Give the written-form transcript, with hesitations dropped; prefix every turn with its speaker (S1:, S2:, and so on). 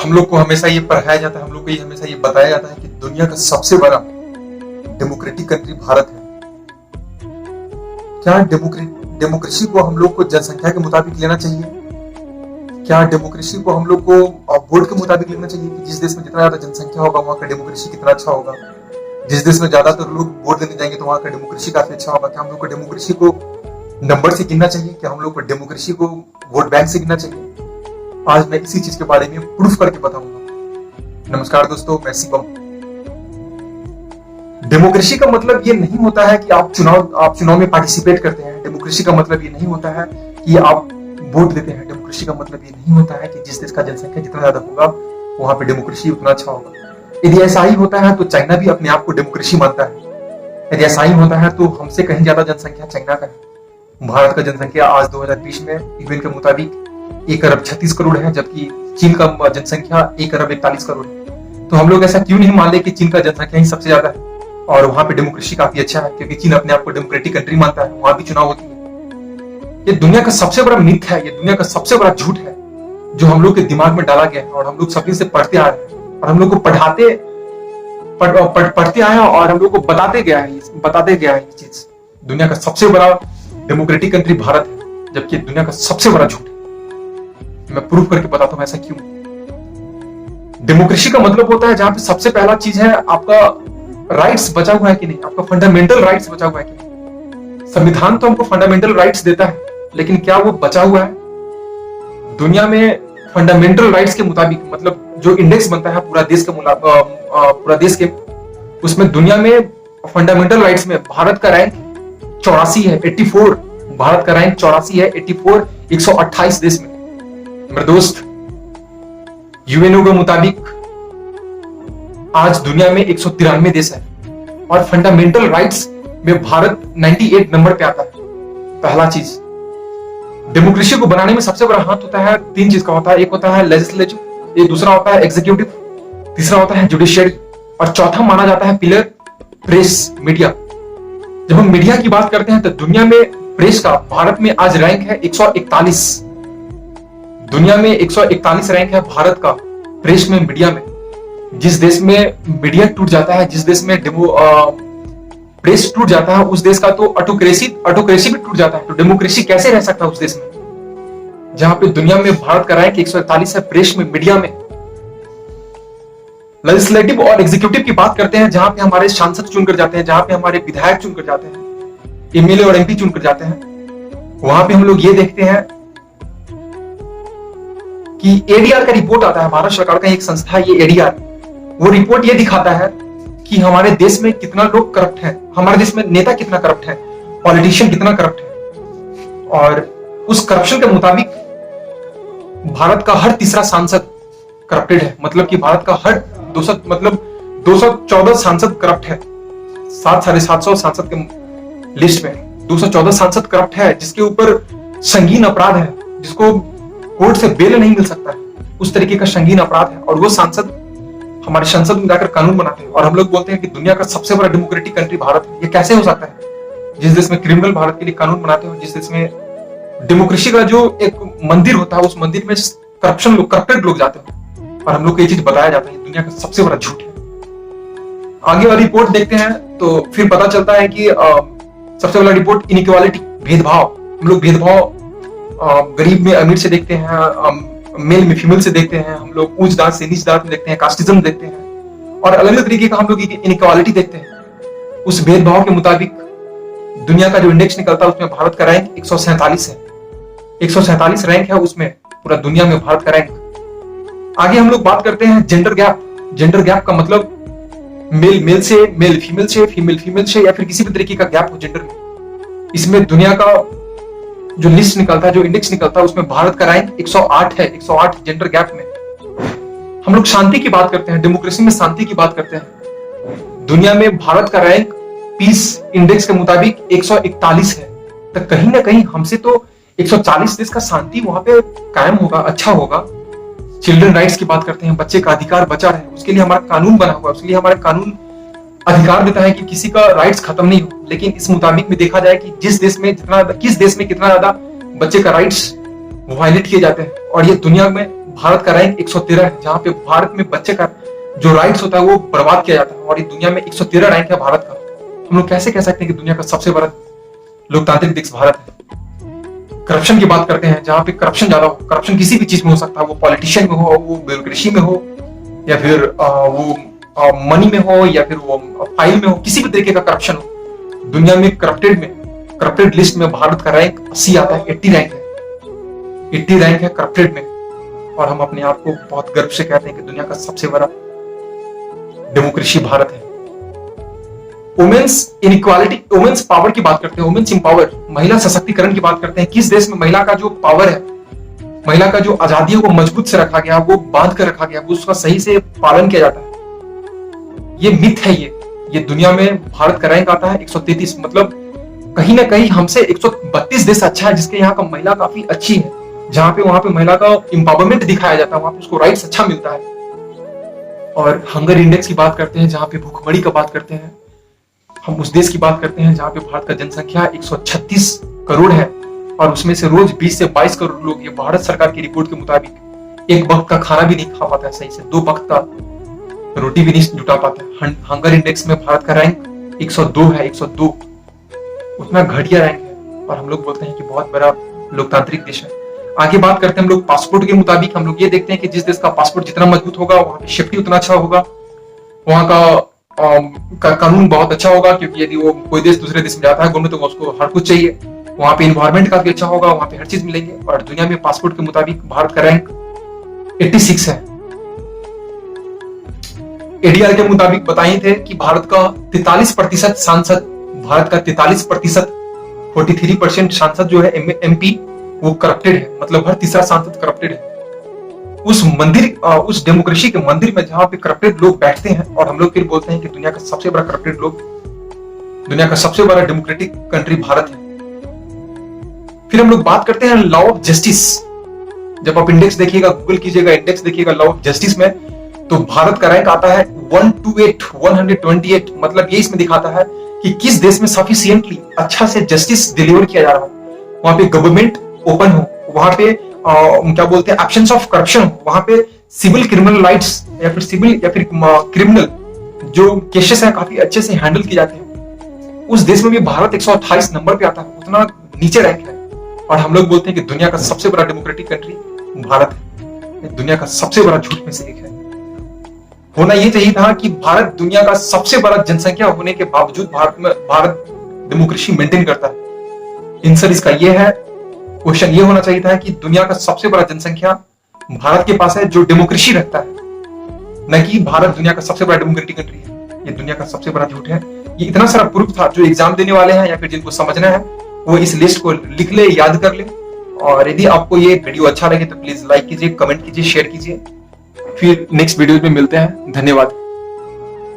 S1: हम लोग को हमेशा ये पढ़ाया जाता है, हम लोग को ये हमेशा ये बताया जाता है कि दुनिया का सबसे बड़ा डेमोक्रेटिक कंट्री भारत है। क्या डेमोक्रेसी को हम लोग को जनसंख्या के मुताबिक लेना चाहिए? क्या डेमोक्रेसी को हम लोग को वोट के मुताबिक लेना चाहिए कि जिस देश में जितना ज्यादा जनसंख्या होगा वहां का डेमोक्रेसी कितना अच्छा होगा? जिस देश में ज्यादातर लोग वोट देने जाएंगे तो वहां का डेमोक्रेसी काफी अच्छा होगा। क्या हम लोग को डेमोक्रेसी को नंबर से गिनना चाहिए? क्या हम लोग को डेमोक्रेसी को वोट बैंक से गिनना चाहिए? आज मैं इसी चीज के बारे में प्रूफ करके बताऊंगा। नमस्कार दोस्तों, मैं शिवम। डेमोक्रेसी का मतलब ये नहीं होता है कि आप चुनाव में पार्टिसिपेट करते हैं। डेमोक्रेसी का मतलब ये नहीं होता है कि आप वोट देते हैं। डेमोक्रेसी का मतलब ये नहीं होता है कि जिस देश का जनसंख्या जितना ज्यादा होगा वहां पे डेमोक्रेसी उतना अच्छा होगा। यदि ऐसा ही होता है तो चाइना भी अपने आप को डेमोक्रेसी मानता है। यदि ऐसा ही होता है तो हमसे कहीं ज्यादा जनसंख्या चाइना का है। भारत का जनसंख्या आज 2020 में यूएन के मुताबिक 1 अरब 36 करोड़ है, जबकि चीन का जनसंख्या 1 अरब 41 करोड़ है। तो हम लोग ऐसा क्यों नहीं मान ले कि चीन का जनसंख्या ही सबसे ज्यादा है और वहां पे डेमोक्रेसी काफी अच्छा है, क्योंकि चीन अपने आप को डेमोक्रेटिक कंट्री मानता है, वहां भी चुनाव होती है। ये दुनिया का सबसे बड़ा मिथ है, ये दुनिया का सबसे बड़ा झूठ है जो हम लोग के दिमाग में डाला गया है और हम लोग सभी से पढ़ते आ रहे हैं और हम लोग को पढ़ते आए हैं और हम लोग को बताते गया है ये चीज। दुनिया का सबसे बड़ा डेमोक्रेटिक कंट्री भारत है, जबकि दुनिया का सबसे बड़ा झूठ है। मैं प्रूफ करके बताता हूं ऐसा क्यों। डेमोक्रेसी का मतलब होता है जहां पे सबसे पहला चीज है आपका राइट्स बचा हुआ है कि नहीं, आपका फंडामेंटल राइट्स बचा हुआ है कि नहीं। संविधान तो हमको फंडामेंटल राइट्स देता है, लेकिन क्या वो बचा हुआ है? दुनिया में फंडामेंटल राइट्स के मुताबिक, मतलब जो इंडेक्स बनता है पूरा देश के, उसमें दुनिया में फंडामेंटल राइट्स में भारत का रैंक 84 है, 84। भारत का रैंक 84 है, 84 128 देश में। मेरे दोस्त, यूएनओ के मुताबिक आज दुनिया में 193 देश है और फंडामेंटल राइट्स में भारत 98 नंबर पे आता है। पहला चीज, डेमोक्रेसी को बनाने में सबसे बड़ा हाथ होता है 3 चीज का होता है। एक होता है लेजिस्लेटिव, एक दूसरा होता है एग्जीक्यूटिव, तीसरा होता है जुडिशियरी और चौथा माना जाता है पिलर प्रेस, मीडिया। जब हम मीडिया की बात करते हैं तो दुनिया में प्रेस का भारत में आज रैंक है 141। दुनिया में 141 रैंक है भारत का प्रेस में, मीडिया में। जिस देश में मीडिया टूट जाता है, जिस देश में प्रेस टूट जाता है, उस देश का तो ऑटोक्रेसी भी टूट जाता है। तो डेमोक्रेसी कैसे रह सकता है उस देश में जहां पे दुनिया में भारत का रैंक 141 है प्रेस में, मीडिया में। लेजिस्लेटिव और एग्जीक्यूटिव की बात करते हैं जहां पे हमारे सांसद चुनकर जाते हैं, जहां पे हमारे विधायक चुनकर जाते हैं, एमएलए और एमपी चुनकर जाते हैं। वहां पे हम लोग ये देखते हैं कि एडीआर का रिपोर्ट आता है, भारत सरकार का एक संस्था है ये एडीआर। वो रिपोर्ट ये दिखाता है कि हमारे देश में कितना लोग करप्ट हैं, हमारे देश में नेता कितना करप्ट है, पॉलिटिशियन कितना करप्ट है। और उस करप्शन के मुताबिक भारत का हर तीसरा सांसद करप्टेड है। मतलब कि भारत का हर 214 सांसद करप्ट है। 750 सांसद के लिस्ट में 214 सांसद करप्ट है, जिसके ऊपर संगीन अपराध है, जिसको कोर्ट से बेल नहीं मिल सकता है, उस तरीके का संगीन अपराध है। और वो सांसद हमारे संसद में जाकर कानून बनाते हैं और हम लोग बोलते हैं कि दुनिया का सबसे बड़ा डेमोक्रेटिक कंट्री भारत है। ये कैसे हो सकता है? जिस देश में क्रिमिनल भारत के लिए कानून बनाते हो, जिस देश में डेमोक्रेसी का जो एक मंदिर होता है, उस मंदिर में करप्टेड लोग जाते हैं और हम लोग को ये चीज बताया जाता है। दुनिया का सबसे बड़ा झूठ है। आगे वाली रिपोर्ट देखते हैं तो फिर पता चलता है कि सबसे बड़ा रिपोर्ट इनइक्वालिटी, भेदभाव। हम लोग भेदभाव गरीब में अमीर से देखते हैं, मेल में फीमेल से देखते हैं, हम लोग ऊंच दांत से नीच दांत में देखते हैं, कास्टिज्म देखते हैं और अलग अलग तरीके का हम लोग इनइक्वालिटी देखते हैं। उस भेदभाव के मुताबिक दुनिया का जो इंडेक्स निकलता है उसमें भारत का रैंक 147 है। 147 रैंक है उसमें पूरा दुनिया में भारत का रैंक। आगे हम लोग बात करते हैं जेंडर गैप। जेंडर गैप का मतलब मेल से, मेल फीमेल से, फीमेल फीमेल से, या फिर किसी भी तरीके का गैप हो जेंडर में। इसमें दुनिया का जो लिस्ट निकलता है, जो इंडेक्स निकलता है, उसमें भारत का रैंक 108 है। 108 जेंडर गैप में। हम लोग शांति की बात करते हैं, डेमोक्रेसी में शांति की बात करते हैं। दुनिया में भारत का रैंक पीस इंडेक्स के मुताबिक 141 है। तो कहीं ना कहीं हमसे तो 140 देश का शांति वहां पे कायम होगा, अच्छा होगा। चिल्ड्रन राइट्स की बात करते हैं, बच्चे का अधिकार बचा रहे, उसके लिए हमारा कानून बना हुआ है, उसके लिए हमारा कानून अधिकार देता है कि किसी का राइट्स खत्म नहीं हो। लेकिन इस मुताबिक में देखा जाए कि किस देश में कितना ज्यादा बच्चे का राइट्स वायलेट किए जाते हैं और ये दुनिया में भारत का रैंक 113 है, जहां पे भारत में बच्चे का जो राइट्स होता है वो बर्बाद किया जाता है, और ये दुनिया में 113 रैंक है भारत का। हम लोग कैसे कह सकते हैं कि दुनिया का सबसे बड़ा लोकतांत्रिक देश भारत है? करप्शन की बात करते हैं, जहां पे करप्शन ज्यादा हो, करप्शन किसी भी चीज में हो सकता है, वो पॉलिटिशियन में हो, वो ब्यूरोक्रेसी में हो, या फिर वो मनी में हो, या फिर वो फाइल में हो, किसी भी तरीके का करप्शन हो। दुनिया में करप्टेड लिस्ट में भारत का रैंक 80 आता है, 80 रैंक है, 80 रैंक है करप्टेड में। और हम अपने आप को बहुत गर्व से कहते हैं कि दुनिया का सबसे बड़ा डेमोक्रेसी भारत है। वुमेन्स इनइक्वालिटी, वुमेन्स पावर की बात करते हैं, वुमेन्स एम्पावर, महिला सशक्तिकरण की बात करते हैं। किस देश में महिला का जो पावर है, महिला का जो आजादी है वो मजबूत से रखा गया, वो बांध कर रखा गया, वो उसका सही से पालन किया जाता है? ये मिथ है। ये दुनिया में भारत का रैंक आता है 133, मतलब कहीं ना कहीं हमसे 132 देश अच्छा है, जिसके यहाँ का महिला काफी अच्छी है, जहां पे वहां पे महिला का एम्पावरमेंट दिखाया जाता है, वहां पे उसको राइट्स अच्छा मिलता है। और हंगर इंडेक्स की बात करते हैं, जहां पे भूखमरी का बात करते हैं, हम उस देश की बात करते हैं जहां पे भारत का जनसंख्या 136 करोड़ है, और उसमें से रोज 20 से 22 करोड़ लोग, ये भारत सरकार की रिपोर्ट के मुताबिक, एक वक्त का खाना भी नहीं खा पाता है सही से, 2 वक्त का रोटी भी नहीं जुटा पाता है। हंगर इंडेक्स में भारत का रैंक 102 है, 102, उतना घटिया रैंक है, और हम लोग बोलते हैं कि बहुत बड़ा लोकतांत्रिक देश है। आगे बात करते हैं हम लोग पासपोर्ट के मुताबिक। हम लोग ये देखते हैं कि जिस देश का पासपोर्ट जितना मजबूत होगा, वहां की सेफ्टी उतना अच्छा होगा, वहां का कानून बहुत अच्छा होगा, क्योंकि यदि वो कोई देश दूसरे देश में जाता है घूमने तो उसको हर कुछ चाहिए। वहां पे इन्वायरमेंट काफी अच्छा होगा, वहां पे हर चीज मिलेंगे। और दुनिया में पासपोर्ट के मुताबिक भारत का रैंक 86 है। एडीआर के मुताबिक बताए थे कि भारत का 43% सांसद, भारत का 43%, 43% सांसद जो है एमपी, वो करप्टेड है, मतलब हर तीसरा सांसद करप्टेड है। उस मंदिर, उस डेमोक्रेसी के मंदिर में जहां पे करप्टेड लोग बैठते हैं, और हम लोग फिर बोलते हैं कि दुनिया का सबसे बड़ा करप्टेड लोग, दुनिया का सबसे बड़ा डेमोक्रेटिक कंट्री भारत है। फिर हम लोग बात करते हैं लॉ ऑफ जस्टिस। जब आप इंडेक्स देखिएगा, गूगल कीजिएगा, इंडेक्स देखिएगा लॉ ऑफ जस्टिस में, तो भारत का रैंक आता है 128, मतलब ये इसमें दिखाता है कि किस देश में सफिशिएंटली अच्छा से जस्टिस डिलीवर किया जा रहा है, वहां पे गवर्नमेंट ओपन हो, वहां पे क्या बोलते हैं एब्सेंस ऑफ करप्शन, वहां पे सिविल क्रिमिनल राइट्स या फिर सिविल या फिर क्रिमिनल जो केसेस हैं काफी अच्छे से हैंडल किए जाते हैं। उस देश में भी भारत 128 नंबर पे आता है, उतना नीचे रैंक है। और हम लोग बोलते हैं कि दुनिया का सबसे बड़ा डेमोक्रेटिक कंट्री भारत है। दुनिया का सबसे बड़ा झूठ में से एक है। होना यह चाहिए था कि भारत दुनिया का सबसे बड़ा जनसंख्या होने के बावजूद भारत डेमोक्रेसी मेंटेन करता है। आंसर इसका यह है, क्वेश्चन ये होना चाहिए था कि दुनिया का सबसे बड़ा जनसंख्या भारत के पास है जो डेमोक्रेसी रखता है, न कि भारत दुनिया का सबसे बड़ा डेमोक्रेटिक कंट्री है। ये दुनिया का सबसे बड़ा झूठ है। ये इतना सारा प्रूफ था, जो एग्जाम देने वाले हैं या फिर जिनको समझना है वो इस लिस्ट को लिख ले, याद कर ले। और यदि आपको ये वीडियो अच्छा लगे तो प्लीज लाइक कीजिए, कमेंट कीजिए, शेयर कीजिए। फिर नेक्स्ट वीडियो में मिलते हैं। धन्यवाद।